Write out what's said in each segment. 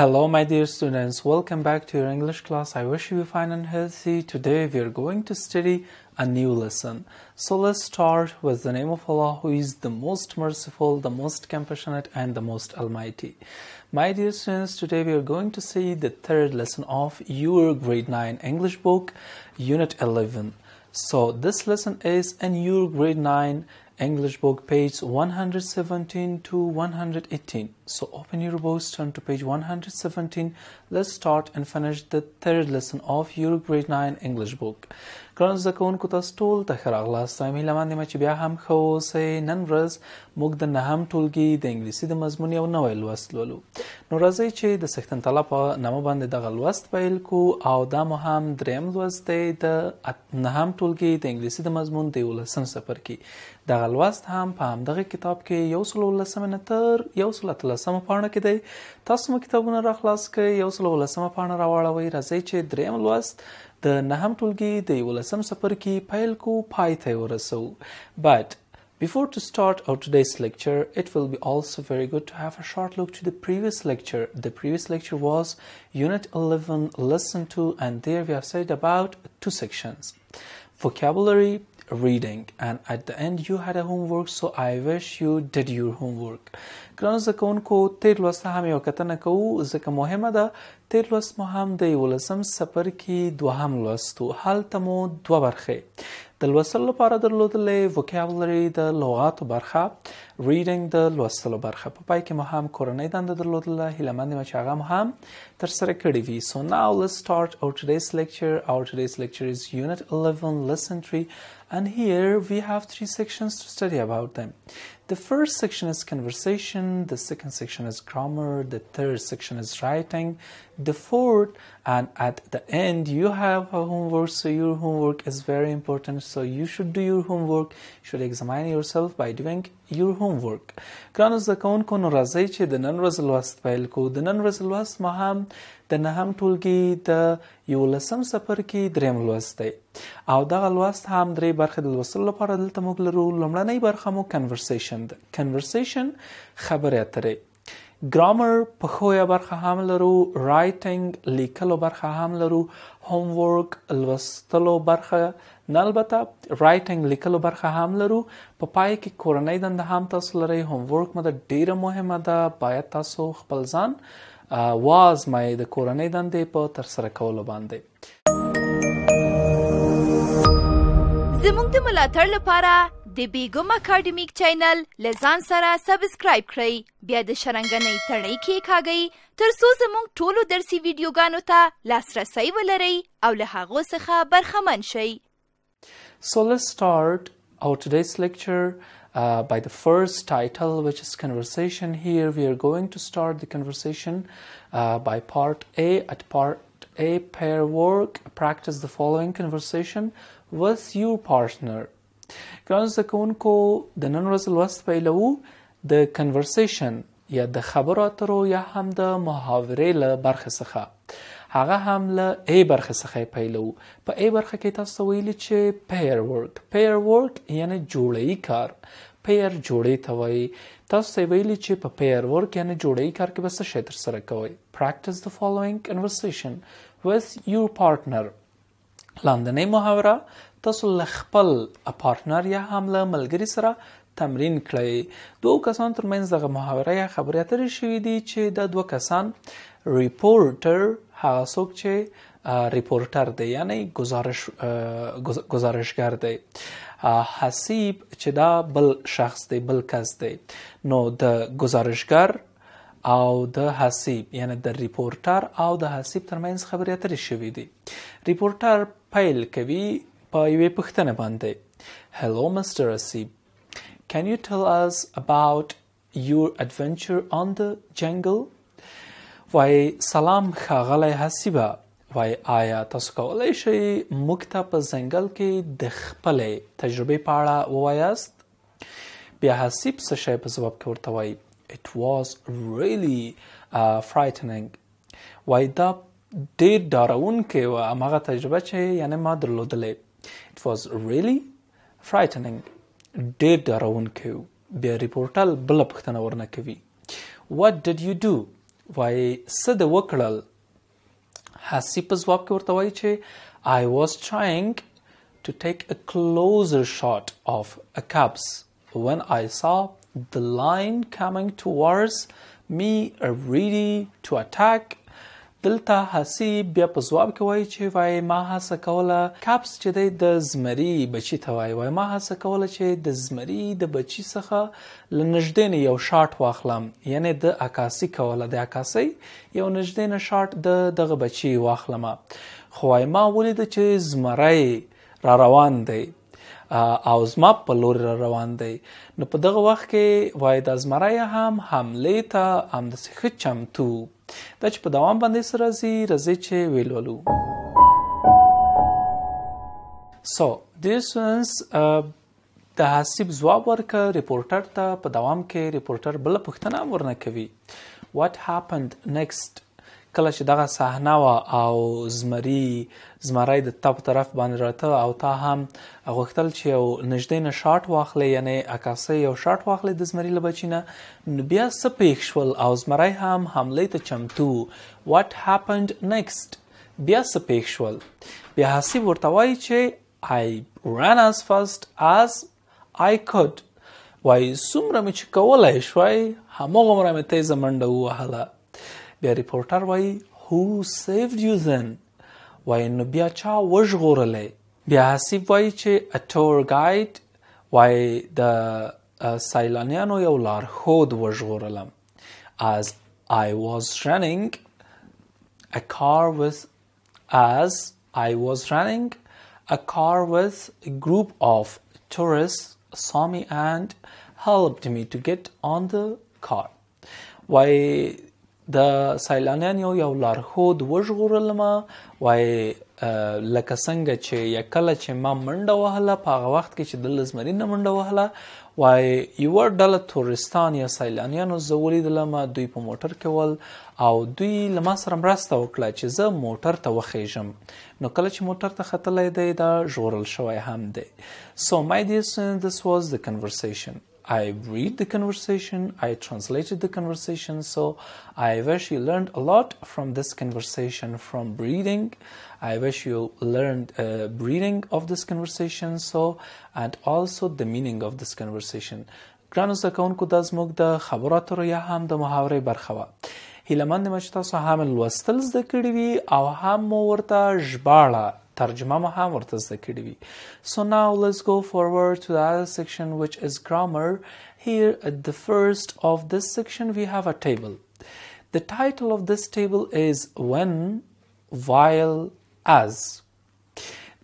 Hello my dear students, welcome back to your English class. I wish you be fine and healthy. Today we are going to study a new lesson. So let's start with the name of Allah, who is the most merciful, the most compassionate and the most almighty. My dear students, today we are going to see the third lesson of your grade 9 English book, Unit 11. So this lesson is in your grade 9 English book, page 117 to 118. So open your books, turn to page 117. Let's start and finish the third lesson of your grade 9 English book. ګرانو زده کوونکو تاسو ټول ته ښه راغلاست. هیله مند یم چې بیا هم ښه اوسئ. نن ورځ موږ د نهم ټولګي د انګلیسي د مضمون یو نوی لوست لولو. نو راځئ چې د څښتن تعالی په نامه باندې دغه لوست پیل کړو او دا مو هم دریم لوست دی د نهم ټولګي د انګلیسي د مضمون د یوولسم څپرکي. دغه لوست هم په همدغه کتاب کې 118 نه تر 113 پاڼه کې دی. تاسو مو کتابونه راخلاص کړئ، 118 پاڼه راواړوئ. راځئ چې دریم لوست د نهم ټولګي د یوولسم څپرکي پیل کو پای ته ورسو. But before to start our today's lecture, it will be also very good to have a short look to the previous lecture. The previous lecture was Unit 11, Lesson 2, and there we have said about two sections: vocabulary, reading, and at the end you had a homework, so I wish you did your homework. ګرانو زده کوونکو تیر لوست هم یو کتنه کوو ځکه مهمه ده. تیر لوست مو هم د یوولسم څپرکي دوهم لوست و. هلته مو دوه برخې د لوستلو لپاره درلودلې: vocabulary د لغاتو برخه، reading د لوستلو برخه. په پای کې مو هم کورنۍ دنده درلودله. هیله مند یم چې هغه مو هم ترسره کړې وي. So now let's start our today's lecture. Our today's lecture is Unit 11, Lesson 3, and here we have three sections to study about them. The first section is conversation, the second section is grammar, the third section is writing, the fourth, and at the end you have a homework, so your homework is very important, so you should do your homework. You should examine yourself by doing your homework. ګرانو زده کوونکو نو راځئ چې د نن ورځې لوست پیل کړو. د نن ورځې لوست ما هم د نهم ټولګي د یوولسم څپرکي دریم لوست دی او دغه لوست هم درې برخې د لوستلو لپاره دلته موږ لرو. لومړنۍ برخه مو conversation ده. conversation خبرې اترې. grammar پښویه برخه هم لرو. writing لیکلو برخه هم لرو. homework لوستلو برخه نه، البته writing لیکلو برخه هم لرو. په پای کې کورنۍ دنده هم تاسو لرئ. homework مو د ډیره مهمه ده. باید تاسو خپل ځان وازمایئ د کورنۍ دندې په ترسره کولو باندې. زموږ د ملاتړ لپاره د بیګم اکاډمیک چینل له ځان سره سبسکرایب کړئ، بیا د شرنګنۍ تڼۍ کېکاږئ ترڅو زموږ ټولو درسي ویډیوګانو ته لاسرسی ولرئ او له هغو څخه برخمن شئ. So let's start our today's lecture by the first title, which is conversation. Here we are going to start the conversation by part A. At part A, pair work. Practice the following conversation with your partner. ګرانو زده کوونکو د نن ورځې لوست پیلوو د conversation یا د خبرو اترو یا هم د محاورې له برخې څخه. هغه هم له A برخې څخه یې پیلوو. په A برخه کې تاسو ته ویلي چې pair work. pair work یعنی جوړه‌یي کار. pair جوړې ته وایي. تاسو ته ویلي چې په pair work یعنی جوړه‌یي کار کې به څه شی ترسره کوئ. practice the following conversation with your partner. لاندنۍ محاوره تاسو له خپل پارتنر یا هم له ملګري سره تمرین کړئ. دوه کسانو ترمنځ دغه محاوره یا خبرې اترې شوي دي چې دا دوه کسان ریپورټر، هغه څوک چې ریپورټر دی یعنی گزارشگر دی، حسیب چې دا بل شخص دی، بل کس دی. نو د گزارشگر او د حسیب یعنی د ریپورټر او د حسیب ترمنځ خبرې اترې شوي دي. ریپورټر پیل کوي په یوې پوښتنې باندې: Hello Mr. Hasib, can you tell us about your adventure on the jungle? وای سلام ښاغلی حسیبه، وای آیا تاسو کولی شئ موږ ته په ځنګل کې د خپلې تجربې په اړه ووایاست؟ بیا حسیب څه شی په ځواب کې ورته وایي: It was really frightening. وای دا ډېر ډارونکی وه هماغه تجربه چې یعنې ما درلودلې. It was really frightening. ډېر ډارونکی و. بیا ریپورټر بله پوښتنه ورنه کوي: What did you do? وایي څه دې وکړل. حسی په ځواب کې ورته وایي چې I was trying to take a closer shot of a cubs when I saw the lion coming towards me ready to attack. دلته حسی بیا په ځواب کې وایي چې وایي ما هڅه کوله کپس چې دی د زمري بچي ته وایي ما هڅه کوله چې د زمري د بچي څخه له نږدې نه یو شاټ واخلم، یعنې د عکاسي کوله، د عکاسۍ یو نږدې نه شاټ د دغه بچي واخلم. خو وایي ما ولیده چې زمری را روان دی او زما په لورې را روان دی. نو په دغه وخت کې وایي دا زمری هم حملې ته همداسې ښه چمتو. دا چې په دوام باندې سره راځي چې ویلولو. So, dear students, د حسیب ځواب ورکړه ریپورټر ته. په دوام کې ریپورټر بله پوښتنه هم ورنه کوي. What happened next؟ کله چې دغه صحنه وه او زمری د تا په طرف باندې راته او تا هم غوښتل چې یو نږدې نه شاټ واخلې، یعنې عکاسۍ یو شاټ واخلې د زمري له بچي نه، نو بیا څه پېښ شول او زمری هم حملې ته چمتو. What happened next؟ بیا څه پېښ شول؟ بیا حسیب ورته وایي چې I ran as fast as I could. وایي څومره مې چې کولی شوی هماغومره مې تیزه منډه ووهله. بیا ریپورټر وایي Who saved you then؟ وایي نو بیا چا وژغورلی؟ بیا حسیب وایي چې A tour guide، وایي د سیلانیانو یو لارښود وژغورلم. As I was running a car with a group of tourists saw me and helped me to get on the car. وایي د سیلانیانو یو لارښود وژغورلم. وایي لکه څنګه چې یا کله چې ما منډه وهله په هغه وخت کې چې د له زمري نه منډه وهله، وایي یوه ډله تورستان یا سیلانیانو زه ولیدلم، دوی په موټر کې ول او دوی له ما سره مرسته وکړه چې زه موټر ته وخیژم. نو کله چې موټر ته ختلی دی دا ژغورل شوی هم دی. So my dear students, this was the conversation. I read the conversation, I translated the conversation, so I wish you learned a lot from this conversation from reading. I wish you learned reading of this conversation, and also the meaning of this conversation. ګرانو زده کوونکو دا زموږ د خبرو اترو یا هم د محاورې برخه وه. هیله مند یم چې تاسو هم لوستل زده کړي وي او هم مو ورته ژباړه ترجمه مو هم ورته زده کړي وي. So now let's go forward to the other section, which is grammar. Here at the first of this section we have a table. The title of this table is when, while, as.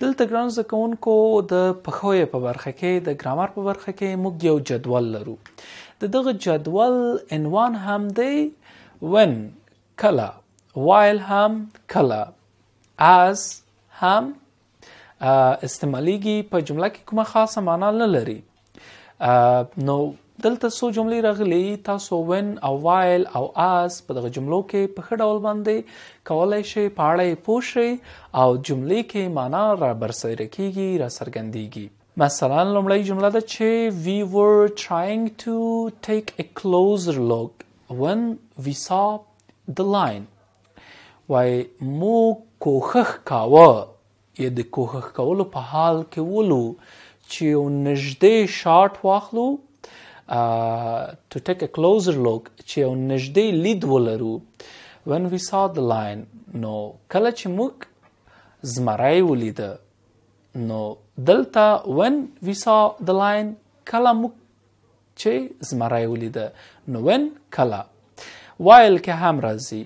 دلته ګرانو زده کوونکو د پښویې په برخه کې د ګرامر په برخه کې موږ یو جدول لرو. د دغه جدول عنوان هم دی when کله، while هم کله، as هم استعمالیږي. په جمله کې کومه خاصه معنا نه لري. نو دلته څو جملې راغلي، تاسو when او while او as په دغه جملو کې په ښه ډول باندې کولی شئ په اړه یې پوه شئ او جملې کې معنا را برسېره کیږي، را څرګندیږي. مثلا لومړی جمله ده چې we were trying to take a closer look when we saw the lion. وایي موږ کوښښ کاوه یا د کوښښ کولو په حال کې ولو چې یو نږدې شاټ واخلو، to take a closer look چې یو نږدې لید ولرو. when we saw the lion، نو کله چې موږ زمری ولیده. نو دلته when we saw the lion کله موږ چې زمری ولیده، نو when کله. while کې هم راځي،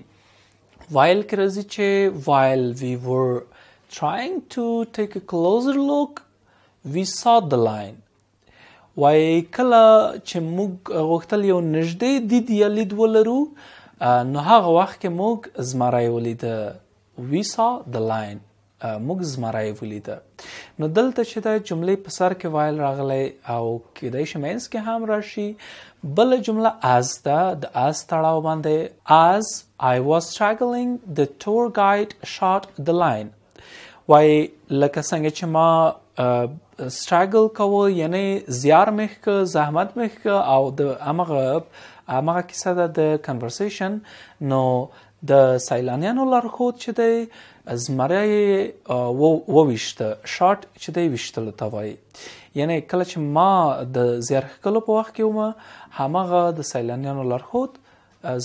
while کې راځي چې while we were trying to take a closer look we saw the lion. وایي کله چې موږ غوښتل یو نږدې دید یا لید ولرو نو هغه وخت کې موږ زمری ولیده. we saw the lion، موږ زمری ولیده. نو دلته چې د جملې په سر کې وایل راغلی او کیدای شي منځ کې هم راشي. بله جمله as ده، د as تړاو باندې as I was struggling the tour guide shot the lion. وایي لکه څنګه چې ما struggle کوو، یعنی زیار مې که، زحمت مې که او د همغه همغه کیسه ده د کنورسیشن. نو د سیلانیانو لارښود چې دی زمری وویشته، شاټ چې دی ویشتلو ته وایي. یعنی کله چې ما د زیارښکلو په وخت کې ومه همغه د سیلانیانو لارښود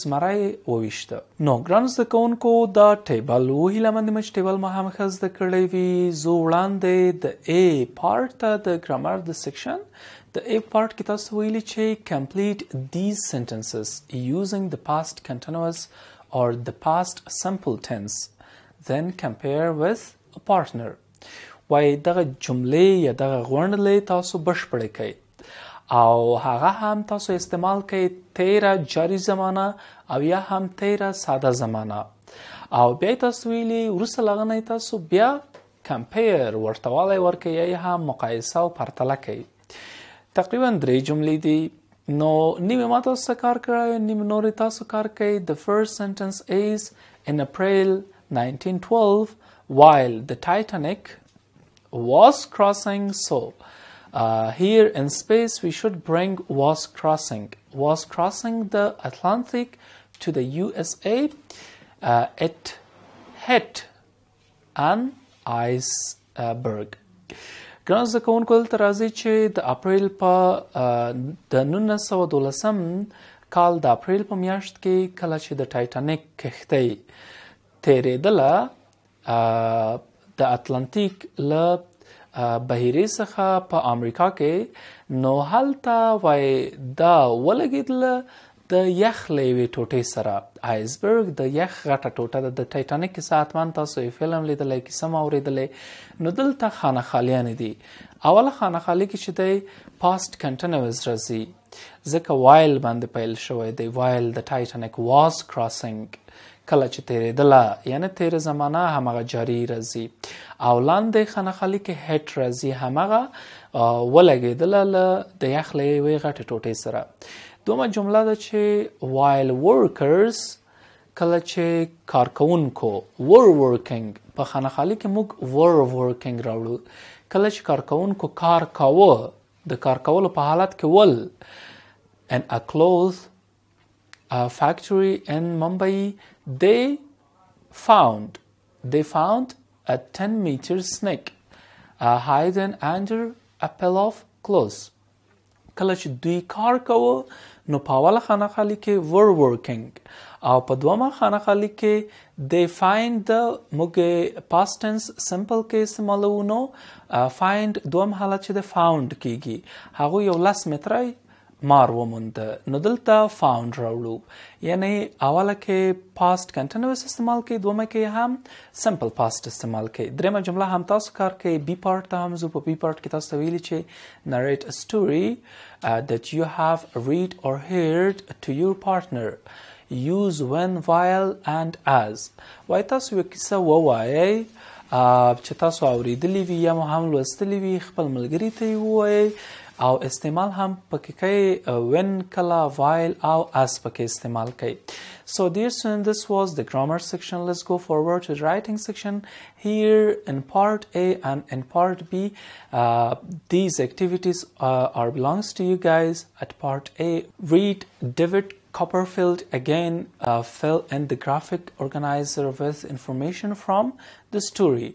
زمری وویشته. نو ګرانو زده کوونکو دا ټیبل وهیله مند یم چې ټیبل ما هم ښه زده کړی وي. زه وړاندې د A پارټ ته د ګرامر د سیکشن د A پارټ کې تاسو ویلي چې complete these sentences using the past continuous or the past simple tense, then compare with a partner. وای دغه جملې یا دغه غونډلې تاسو بشپړې کړئ او هغه هم تاسو استعمال کړئ تیره جاری زمانه او یا هم تیره ساده زمانه. او بیا تاسو ویلي وروسته له هغه نه تاسو بیا کمپیر ورته والی ورکړئ یا هم مقایسه او پرتله کوئ. تقریبا 3 جملې دي. نو نیمه ما تاسو کار کړی، نیمه نورې تاسو کار کوئ. The first sentence is in April 1912 while the Titanic was crossing. So here in space we should bring was crossing the Atlantic to the USA. It hit an iceberg. ګرانو زده کوونکو دلته راځي چې د اپریل په د 1912 کال د اپریل په میاشت کې کله چې د ټایټانیک کښتۍ تېرېدله د اتلانتیک له بحیرې څخه په امریکا کې، نو هلته وایي دا ولګېدله د یخ له یوې ټوټې سره. آیسبرګ د یخ غټه ټوټه ده. د ټایټانیک کیسه حتما تاسو یې فلم لیدلی، کیسه مو اورېدلی. نو دلته خانه خالیانې دي. اوله خانه خالي کې چې دی پاست کنټینوس راځي ځکه وایل باندې پیل شوی دی. وایل د ټایټانیک واز کراسینګ کله چې تېرېدله یعنې تېره زمانه همغه جاري راځي. او لاندې خانه خالي کې هیټ راځي، همغه ولګېدله له د یخ له یوې غټې ټوټې سره. دومه جمله ده چې while workers کله چې کارکوونکو were working، په خانه خالي کې موږ were working راوړو. کله چې کارکوونکو کار کاوه، د کار کولو په حالت کې ول. in a cloth factory in Mumbai they found a 10-meter snake hidden under a pile of clothes. کله چې دوی کار کوه نو په اوله خانه خالي کې were working او په دومه خانه خالي کې they find د موږ past tense simple کې استعمالو. نو find دوم حالت چې د found کېږي، هغوی 10 متره مار ومونده. نو دلته found راوړو، یعنی اوله کې past continuous استعمال کوي، دومه کې هم simple past استعمال کوي. دریمه جمله هم تاسو کار کوي. B part ته هم زه په B part کې تاسو ته ویلي چې narrate a story that you have read or heard to your partner. Use when, while and as. وای تاسو یو کیسه ووایئ چې تاسو اورېدلې وي یا مو هم لوستلې وي، خپل ملګري ته یې ووایئ او استعمال هم پکې کوي when، کله، while او as پکې استعمال کوي. So dear students, this was the grammar section. Let's go forward to the writing section. Here in part A and in part B, these activities are belongs to you guys. At part A, read David Copperfield again, fill in the graphic organizer with information from the story.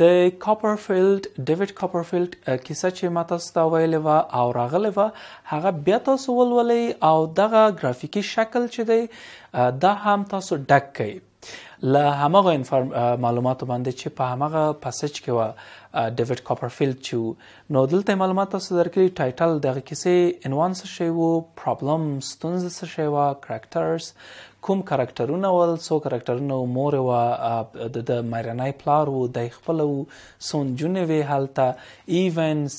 د ډیوډ کاپرفیلډ کیسه چې ما تاسو ته ویلې وه او راغلې وه هغه بیا تاسو ولولئ او دغه ګرافیکي شکل چې دی دا هم تاسو ډک کړئ له همغه معلوماتو باندې چې په همغه پسج کې وه ډیوډ کاپرفیلډ چې نو دلته معلومات تاسو درکړي. ټایټل دغه کیسې عنوان څه شی و، پرابلم ستونزه څه شی وه، کرکټرز کوم کرکټرونه ول، څو کرکټرونه و، مور وه، د مېرنی پلار و، دی خپله و، څو نجونې وې هلته، ایونټس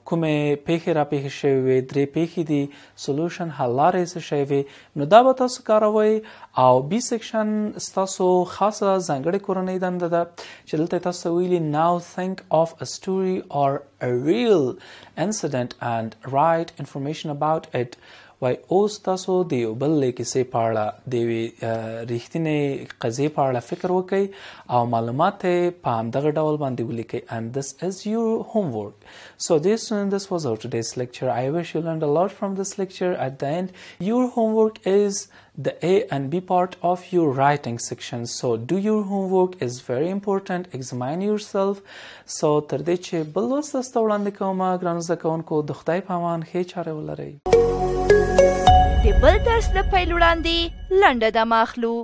کومې پیښې را پیښې شوې وې، 3 پیښې دي، سولوشن حل لارې څه شی وې. نو دا به تاسو کاروئ. او بي سیکشن ستاسو خاصه ځانګړې کورنۍ دنده ده چې دلته تاسو ویلي now think of a story or a real incident and write information about it. وای اوس تاسو د یو بل کیسې په اړه د یوې ریښتینې قضیې په اړه فکر وکړئ او معلومات یې په همدغه ډول باندې ولیکئ. And this is your homework. So dear students, this was our today's lecture. I wish you learned a lot from this lecture. At the end, your homework is the A and B part of your writing section. So do your homework, is very important. Examine yourself. So تر دې چې بل لوست تاسو ته وړاندې کومه ګرانو زده کوونکو د خدای په امان ښې چارې ولرئ. د بل درس د پیل وړاندې لنډه دمه اخلو.